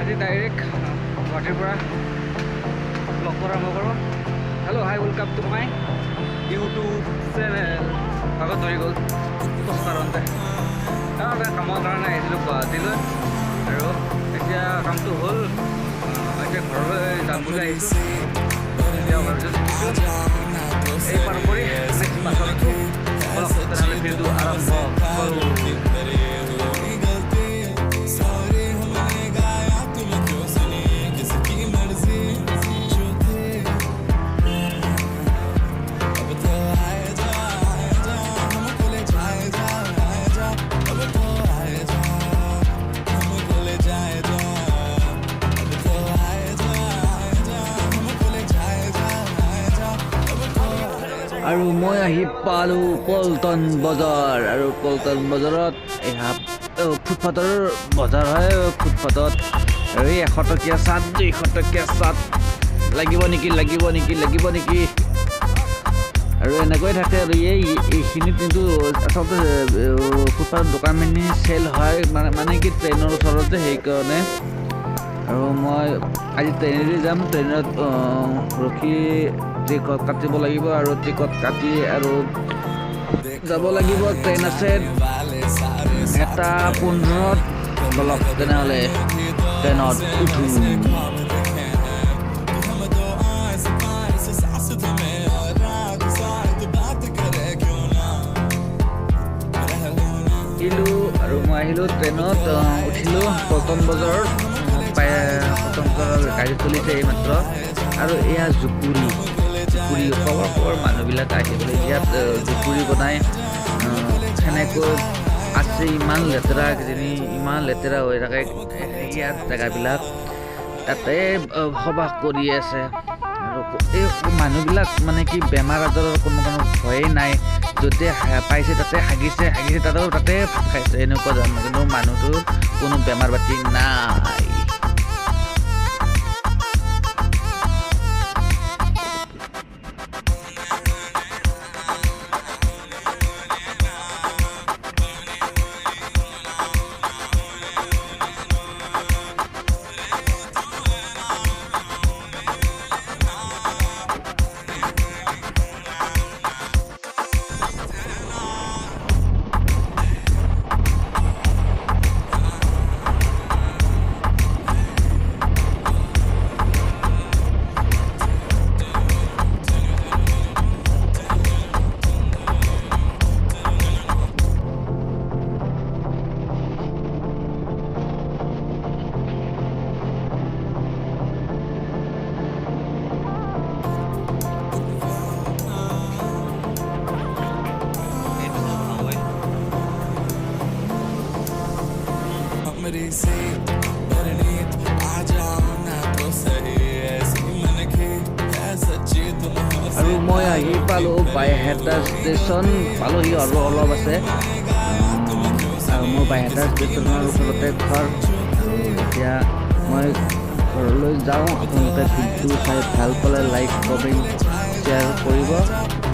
আজি ডাইৰেক্ট গুৱাহাটীৰ পৰা ব্লগ কৰা আৰম্ভ কৰোঁ। Hello' hi welcome to my YouTube channel. আগত ধৰি গ'ল কাৰণতে এটা কামৰ কাৰণে আহিছিলোঁ গুৱাহাটীলৈ, আৰু এতিয়া কামটো হ'ল। এতিয়া ঘৰলৈ যাম বুলি আহিছোঁ। এতিয়া এই পাৰ কৰি নেক্সট বাছত উঠোঁ। তেনেহ'লে ভিডিঅ'টো আৰম্ভ কৰোঁ। আৰু মই আহি পালোঁ পল্টন বজাৰ, আৰু পল্টন বজাৰত ফুটপাথৰ বজাৰ হয়। ফুটপাথত আৰু এই 100 টকীয়া চাট, 200 টকীয়া চাট লাগিব নেকি আৰু এনেকৈ থাকে। আৰু এইখিনিত কিন্তু আচলতে ফুটপাথৰ দোকানখিনি চেল হয় মানে কি ট্ৰেইনৰ ওচৰতে, সেইকাৰণে। আৰু মই আজি ট্ৰেইনেদি যাম। ট্ৰেইনত ৰখি টিকট কাটিব লাগিব, আৰু টিকট কাটি আৰু যাব লাগিব। ট্ৰেইন আছে 1:15 বলক, তেনেহ'লে ট্ৰেইনত উঠোঁ। আৰু মই আহিলোঁ ট্ৰেইনত, উঠিলোঁ পল্টন বজাৰত। পল্টন বজাৰৰ গাড়ী চলিছে এইমাত্ৰ। আৰু এয়া জুপুৰি ক'ৰ মানুহবিলাক আহিবলৈ ইয়াত জুপুৰি বনাই সেনেকৈ আছে। ইমান লেতেৰা হৈ থাকে ইয়াত জেগাবিলাক। তাতে বসবাস কৰি আছে, আৰু এই মানুহবিলাক মানে কি বেমাৰ আজাৰৰ কোনো ভয়েই নাই। য'তে পাইছে তাতে হাগিছে, তাতে ভাত খাইছে, এনেকুৱা ধৰণৰ। কিন্তু মানুহটোৰ কোনো বেমাৰ পাতি নাই। আৰু মই আহি পালোঁ বাইহাটা ষ্টেচন পালোঁহি, আৰু অলপ আছে। আৰু মোৰ বাইহাটা ষ্টেচনৰ ওচৰতে ঘৰ। আৰু এতিয়া মই ঘৰলৈ যাওঁ। আপোনালোকে ভিডিঅ'টো চাই ভাল পালে লাইক, কমেণ্ট, শ্বেয়াৰ কৰিব,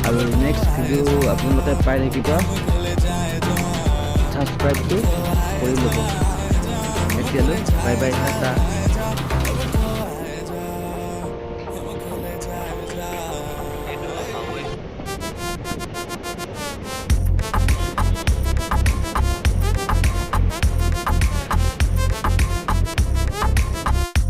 আৰু নেক্সট ভিডিঅ' আপোনালোকে পাই থাকিব। ছাবস্ক্ৰাইবটো কৰি ল'ব। এতিয়ালৈ বাই বাই, টাটা।